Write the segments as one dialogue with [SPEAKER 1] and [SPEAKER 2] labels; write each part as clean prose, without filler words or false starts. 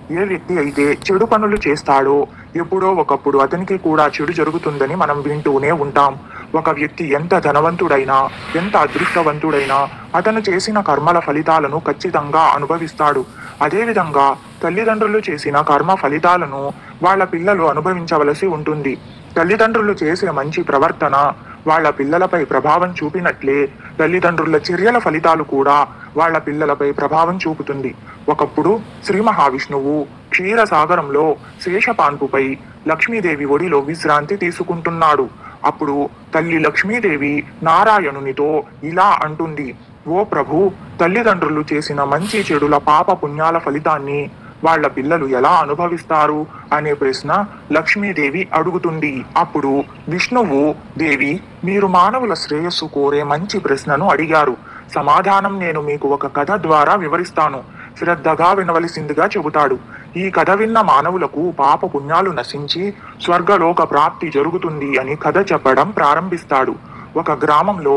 [SPEAKER 1] ఏ వ్యక్తి అయితే చెడు పనులు చేస్తాడో ఎప్పుడో ఒకప్పుడు అతనికి కూడా చెడు జరుగుతుందని మనం వింటూనే ఉంటాం. ఒక వ్యక్తి ఎంత ధనవంతుడైనా, ఎంత అదృష్టవంతుడైనా అతను చేసిన కర్మల ఫలితాలను ఖచ్చితంగా అనుభవిస్తాడు. అదేవిధంగా తల్లిదండ్రులు చేసిన కర్మ ఫలితాలను వాళ్ళ పిల్లలు అనుభవించవలసి ఉంటుంది. తల్లిదండ్రులు చేసే మంచి ప్రవర్తన వాళ్ళ పిల్లలపై ప్రభావం చూపినట్లే తల్లిదండ్రుల చర్యల ఫలితాలు కూడా వాళ్ళ పిల్లలపై ప్రభావం చూపుతుంది. ఒకప్పుడు శ్రీ మహావిష్ణువు క్షీరసాగరంలో శేషపాన్పుపై లక్ష్మీదేవి ఒడిలో విశ్రాంతి తీసుకుంటున్నాడు. అప్పుడు తల్లి లక్ష్మీదేవి నారాయణునితో ఇలా అంటుంది: ఓ ప్రభు, తల్లిదండ్రులు చేసిన మంచి చెడుల పాప పుణ్యాల ఫలితాన్ని వాళ్ళ పిల్లలు ఎలా అనుభవిస్తారు అనే ప్రశ్న లక్ష్మీదేవి అడుగుతుంది. అప్పుడు విష్ణువు, దేవి, మీరు మానవుల శ్రేయస్సు కోరే మంచి ప్రశ్నను అడిగారు. సమాధానం నేను మీకు ఒక కథ ద్వారా వివరిస్తాను. శ్రద్ధగా వినవలసిందిగా చెబుతాడు. ఈ కథ విన్న మానవులకు పాప పుణ్యాలు నశించి స్వర్గలోక ప్రాప్తి జరుగుతుంది అని కథ చెప్పడం ప్రారంభిస్తాడు. ఒక గ్రామంలో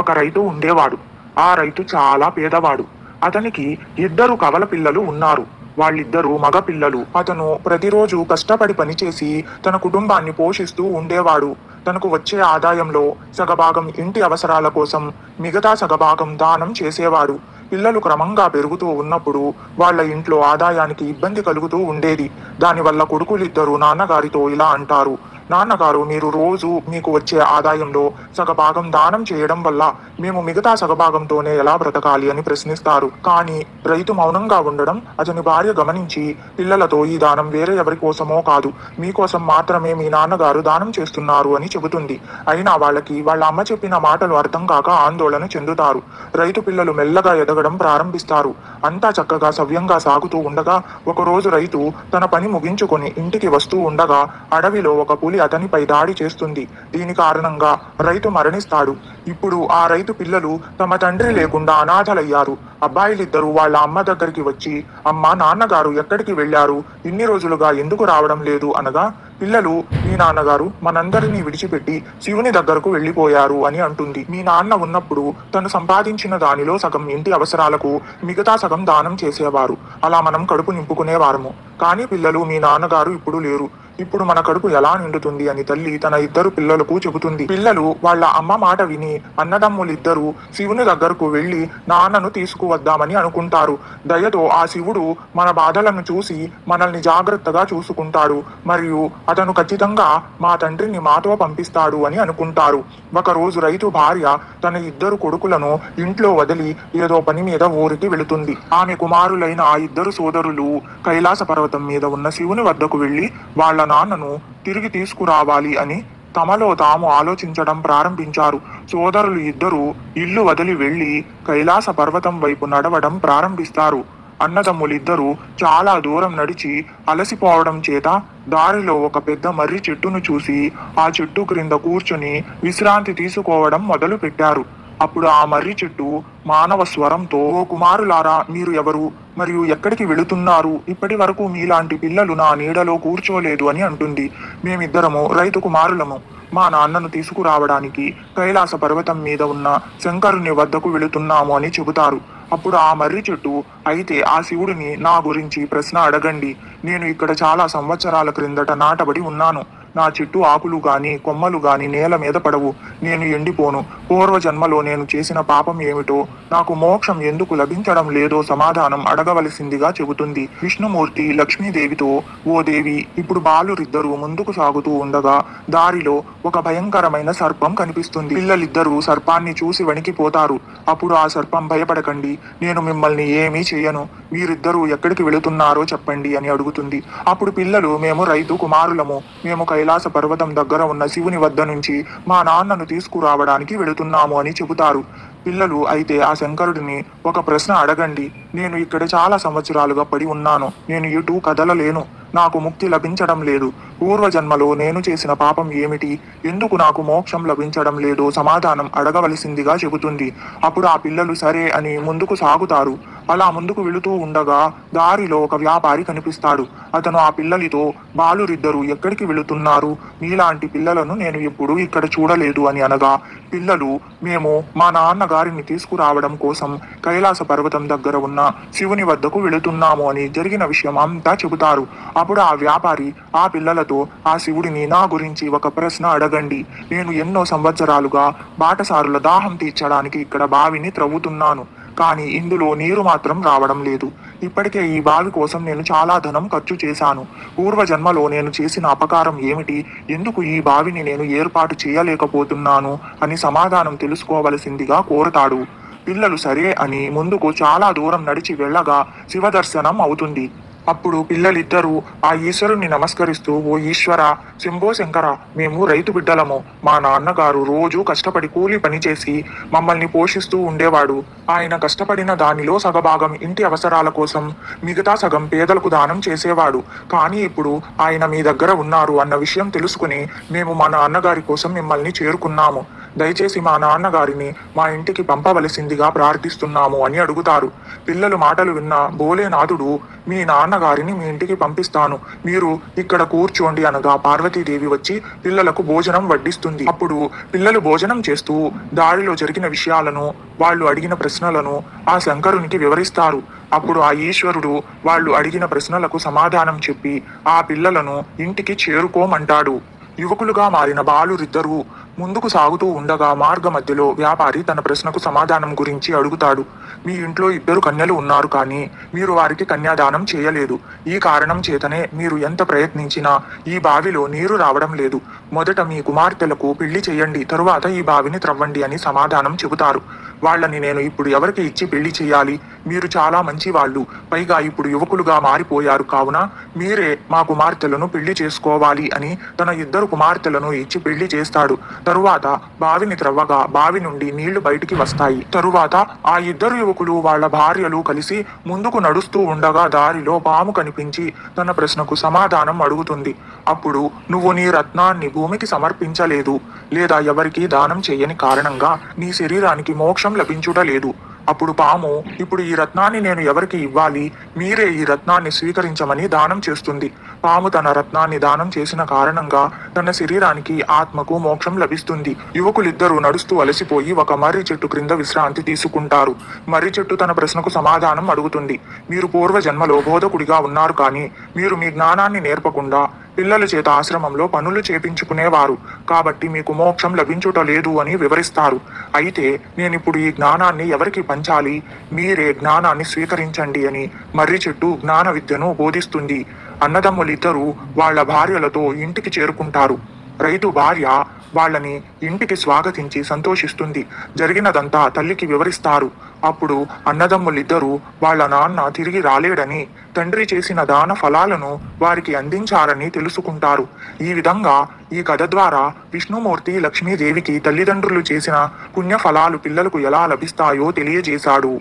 [SPEAKER 1] ఒక రైతు ఉండేవాడు. ఆ రైతు చాలా పేదవాడు. అతనికి 2 కవల పిల్లలు ఉన్నారు. వాళ్ళిద్దరూ మగ పిల్లలు. అతను ప్రతిరోజు కష్టపడి పనిచేసి తన కుటుంబాన్ని పోషిస్తూ ఉండేవాడు. తనకు వచ్చే ఆదాయంలో సగభాగం ఇంటి అవసరాల కోసం, మిగతా సగభాగం దానం చేసేవాడు. పిల్లలు క్రమంగా పెరుగుతూ ఉన్నప్పుడు వాళ్ళ ఇంట్లో ఆదాయానికి ఇబ్బంది కలుగుతూ ఉండేది. దానివల్ల కొడుకులిద్దరూ నాన్నగారితో ఇలా అంటారు: నాన్నగారు, మీరు రోజు మీకు వచ్చే ఆదాయంలో సగభాగం దానం చేయడం వల్ల మేము మిగతా సగభాగంతోనే ఎలా బ్రతకాలి అని ప్రశ్నిస్తారు. కానీ రైతు మౌనంగా ఉండడం అతని భార్య గమనించి పిల్లలతో, ఈ దానం వేరే ఎవరి కోసమో కాదు, మీకోసం మాత్రమే మీ నాన్నగారు దానం చేస్తున్నారు అని చెబుతుంది. అయినా వాళ్ళకి వాళ్ళ అమ్మ చెప్పిన మాటలు అర్థం కాక ఆందోళన చెందుతారు. రైతు పిల్లలు మెల్లగా ఎదగడం ప్రారంభిస్తారు. అంతా చక్కగా సవ్యంగా సాగుతూ ఉండగా ఒకరోజు రైతు తన పని ముగించుకొని ఇంటికి వస్తూ ఉండగా అడవిలో ఒక పులి అతనిపై దాడి చేస్తుంది. దీని కారణంగా రైతు మరణిస్తాడు. ఇప్పుడు ఆ రైతు పిల్లలు తమ తండ్రి లేకుండా అనాథలయ్యారు. అబ్బాయిలిద్దరూ వాళ్ళ అమ్మ దగ్గరికి వచ్చి, అమ్మ, నాన్నగారు ఎక్కడికి వెళ్ళారు, ఇన్ని రోజులుగా ఎందుకు రావడం లేదు అనగా, పిల్లలు, మీ నాన్నగారు మనందరినీ విడిచిపెట్టి శివుని దగ్గరకు వెళ్ళిపోయారు అని అంటుంది. మీ నాన్న ఉన్నప్పుడు తను సంపాదించిన దానిలో సగం ఇంటి అవసరాలకు, మిగతా సగం దానం చేసేవారు. అలా మనం కడుపు నింపుకునేవారము. కానీ పిల్లలు, మీ నాన్నగారు ఇప్పుడు లేరు. ఇప్పుడు మన కడుపు ఎలా నిండుతుంది అని తల్లి తన 2 పిల్లలకు చెబుతుంది. పిల్లలు వాళ్ళ అమ్మ మాట విని అన్నదమ్ములిద్దరూ శివుని దగ్గరకు వెళ్లి నాన్నను తీసుకువద్దామని అనుకుంటారు. దయతో ఆ శివుడు మన బాధలను చూసి మనల్ని జాగ్రత్తగా చూసుకుంటాడు మరియు అతను ఖచ్చితంగా మా తండ్రిని మాతో పంపిస్తాడు అని అనుకుంటారు. ఒకరోజు రైతు భార్య తన 2 కొడుకులను ఇంట్లో వదిలి ఏదో పని మీద ఊరికి వెళుతుంది. ఆమె కుమారులైన ఆ 2 సోదరులు కైలాస పర్వతం మీద ఉన్న శివుని వద్దకు వెళ్లి వాళ్ళ నాన్నను తిరిగి తీసుకురావాలి అని తమలో తాము ఆలోచించడం ప్రారంభించారు. సోదరులు ఇద్దరూ ఇల్లు వదిలి వెళ్లి కైలాస పర్వతం వైపు నడవడం ప్రారంభిస్తారు. అన్నదమ్ములిద్దరూ చాలా దూరం నడిచి అలసిపోవడం చేత దారిలో ఒక పెద్ద మర్రి చెట్టును చూసి ఆ చెట్టు క్రింద కూర్చుని విశ్రాంతి తీసుకోవడం మొదలు పెట్టారు. అప్పుడు ఆ మర్రి చెట్టు మానవ స్వరంతో, ఓ కుమారులారా, మీరు ఎవరు మరియు ఎక్కడికి వెళుతున్నారు? ఇప్పటి వరకు మీలాంటి పిల్లలు నా నీడలో కూర్చోలేదు అని అంటుంది. మేమిద్దరము రైతు కుమారులము. మా నాన్నను తీసుకురావడానికి కైలాస పర్వతం మీద ఉన్న శంకరుని వద్దకు వెళుతున్నాము అని చెబుతారు. అప్పుడు ఆ మర్రి చెట్టు, అయితే ఆ శివుడిని నా గురించి ప్రశ్న అడగండి. నేను ఇక్కడ చాలా సంవత్సరాల క్రిందట నాటబడి ఉన్నాను. నా చెట్టు ఆకులు గాని కొమ్మలు గాని నేల మీద పడవు. నేను ఎండిపోను. పూర్వజన్మలో నేను చేసిన పాపం ఏమిటో, నాకు మోక్షం ఎందుకు లభించడం లేదో సమాధానం అడగవలసిందిగా చెబుతుంది. విష్ణుమూర్తి లక్ష్మీదేవితో, ఓ దేవి, ఇప్పుడు బాలురిద్దరూ ముందుకు సాగుతూ ఉండగా దారిలో ఒక భయంకరమైన సర్పం కనిపిస్తుంది. పిల్లలిద్దరూ సర్పాన్ని చూసి వణికిపోతారు. అప్పుడు ఆ సర్పం, భయపడకండి, నేను మిమ్మల్ని ఏమీ చేయను, మీరిద్దరూ ఎక్కడికి వెళుతున్నారో చెప్పండి అని అడుగుతుంది. అప్పుడు పిల్లలు, మేము రైతు కుమారులము. మేము కైలాస పర్వతం దగ్గర ఉన్న శివుని వద్ద నుంచి మా నాన్నను తీసుకురావడానికి వెళుతున్నాము అని చెబుతారు. పిల్లలు, అయితే ఆ శంకరుడిని ఒక ప్రశ్న అడగండి. నేను ఇక్కడ చాలా సంవత్సరాలుగా పడి ఉన్నాను. నేను ఎటూ కదలలేను. నాకు ముక్తి లభించడం లేదు. పూర్వజన్మలో నేను చేసిన పాపం ఏమిటి? ఎందుకు నాకు మోక్షం లభించడం లేదో సమాధానం అడగవలసిందిగా చెబుతుంది. అప్పుడు ఆ పిల్లలు సరే అని ముందుకు సాగుతారు. అలా ముందుకు వెళుతూ ఉండగా దారిలో ఒక వ్యాపారి కనిపిస్తాడు. అతను ఆ పిల్లలితో, బాలురిద్దరూ ఎక్కడికి వెళుతున్నారు? మీలాంటి పిల్లలను నేను ఎప్పుడూ ఇక్కడ చూడలేదు అని అనగా, పిల్లలు, మేము మా నాన్నగారిని తీసుకురావడం కోసం కైలాస పర్వతం దగ్గర ఉన్న శివుని వద్దకు వెళుతున్నాము అని జరిగిన విషయం అంతా చెబుతారు. అప్పుడు ఆ వ్యాపారి ఆ పిల్లలతో, ఆ శివుడిని నా గురించి ఒక ప్రశ్న అడగండి. నేను ఎన్నో సంవత్సరాలుగా బాటసారుల దాహం తీర్చడానికి ఇక్కడ బావిని త్రవ్వుతున్నాను, కానీ ఇందులో నీరు మాత్రం రావడం లేదు. ఇప్పటికే ఈ బావి కోసం నేను చాలా ధనం ఖర్చు చేశాను. పూర్వజన్మలో నేను చేసిన అపకారం ఏమిటి? ఎందుకు ఈ బావిని నేను ఏర్పాటు చేయలేకపోతున్నాను అని సమాధానం తెలుసుకోవలసిందిగా కోరతాడు. పిల్లలు సరే అని ముందుకు చాలా దూరం నడిచి వెళ్ళగా శివదర్శనం అవుతుంది. అప్పుడు పిల్లలిద్దరూ ఆ ఈశ్వరుణ్ణి నమస్కరిస్తూ, ఓ ఈశ్వర, శంభో శంకర, మేము రైతు బిడ్డలము. మా నాన్నగారు రోజు కష్టపడి కూలి పనిచేసి మమ్మల్ని పోషిస్తూ ఉండేవాడు. ఆయన కష్టపడిన దానిలో సగభాగం ఇంటి అవసరాల కోసం, మిగతా సగం పేదలకు దానం చేసేవాడు. కానీ ఇప్పుడు ఆయన మీ దగ్గర ఉన్నారు అన్న విషయం తెలుసుకుని మేము మా నాన్నగారి కోసం మిమ్మల్ని చేరుకున్నాము. దయచేసి మా నాన్నగారిని మా ఇంటికి పంపవలసిందిగా ప్రార్థిస్తున్నాము అని అడుగుతారు. పిల్లలు మాటలు విన్న భోలేనాథుడు, మీ నాన్నగారిని మీ ఇంటికి పంపిస్తాను, మీరు ఇక్కడ కూర్చోండి అనగా పార్వతీదేవి వచ్చి పిల్లలకు భోజనం వడ్డిస్తుంది. అప్పుడు పిల్లలు భోజనం చేస్తూ దారిలో జరిగిన విషయాలను, వాళ్ళు అడిగిన ప్రశ్నలను ఆ శంకరునికి వివరిస్తారు. అప్పుడు ఆ ఈశ్వరుడు వాళ్ళు అడిగిన ప్రశ్నలకు సమాధానం చెప్పి ఆ పిల్లలను ఇంటికి చేరుకోమంటాడు. యువకులుగా మారిన బాలురిద్దరూ ముందుకు సాగుతూ ఉండగా మార్గ మధ్యలో వ్యాపారి తన ప్రశ్నకు సమాధానం గురించి అడుగుతాడు. మీ ఇంట్లో ఇద్దరు కన్యలు ఉన్నారు, కానీ మీరు వారికి కన్యాదానం చేయలేదు. ఈ కారణం చేతనే మీరు ఎంత ప్రయత్నించినా ఈ బావిలో నీరు రావడం లేదు. మొదట మీ కుమార్తెలకు పెళ్లి చేయండి, తరువాత ఈ బావిని త్రవ్వండి అని సమాధానం చెబుతారు. వాళ్ళని నేను ఇప్పుడు ఎవరికి ఇచ్చి పెళ్లి చేయాలి? మీరు చాలా మంచి వాళ్ళు, పైగా ఇప్పుడు యువకులుగా మారిపోయారు, కావున మీరే మా కుమార్తెలను పెళ్లి చేసుకోవాలి అని తన ఇద్దరు కుమార్తెలను ఇచ్చి పెళ్లి చేస్తాడు. తరువాత బావిని త్రవ్వగా బావి నుండి నీళ్లు బయటికి వస్తాయి. తరువాత ఆ ఇద్దరు యువకులు వాళ్ళ భార్యలు కలిసి ముందుకు నడుస్తూ ఉండగా దారిలో పాము కనిపించి తన ప్రశ్నకు సమాధానం అడుగుతుంది. అప్పుడు, నువ్వు నీ రత్నాన్ని భూమికి సమర్పించలేదు లేదా ఎవరికి దానం చేయని కారణంగా నీ శరీరానికి మోక్షం లభించుట లేదు. అప్పుడు పాము, ఇప్పుడు ఈ రత్నాన్ని నేను ఎవరికి ఇవ్వాలి? మీరే ఈ రత్నాన్ని స్వీకరించమని దానం చేస్తుంది. పాము తన రత్నాన్ని దానం చేసిన కారణంగా తన శరీరానికి, ఆత్మకు మోక్షం లభిస్తుంది. యువకులిద్దరూ నడుస్తూ అలసిపోయి ఒక మర్రి చెట్టు క్రింద విశ్రాంతి తీసుకుంటారు. మర్రి చెట్టు తన ప్రశ్నకు సమాధానం అడుగుతుంది. మీరు పూర్వజన్మలో బోధకుడిగా ఉన్నారు, కానీ మీరు మీ జ్ఞానాన్ని నేర్పకుండా పిల్లల చేత ఆశ్రమంలో పనులు చేపించుకునేవారు, కాబట్టి మీకు మోక్షం లభించుట లేదు అని వివరిస్తారు. అయితే నేనిప్పుడు ఈ జ్ఞానాన్ని ఎవరికి పంచాలి? మీరే జ్ఞానాన్ని స్వీకరించండి అని మర్రి చెట్టు జ్ఞాన విద్యను బోధిస్తుంది. అన్నదమ్ములిద్దరూ వాళ్ళ భార్యలతో ఇంటికి చేరుకుంటారు. రైతు భార్య వాళ్ళని ఇంటికి స్వాగతించి సంతోషిస్తుంది. జరిగినదంతా తల్లికి వివరిస్తారు. అప్పుడు అన్నదమ్ములిద్దరూ వాళ్ళ నాన్న తిరిగి రాలేడని, తండ్రి చేసిన దాన ఫలాలను వారికి అందించారని తెలుసుకుంటారు. ఈ విధంగా ఈ కథ ద్వారా విష్ణుమూర్తి లక్ష్మీదేవికి తల్లిదండ్రులు చేసిన పుణ్య ఫలాలు పిల్లలకు ఎలా లభిస్తాయో తెలియజేశాడు.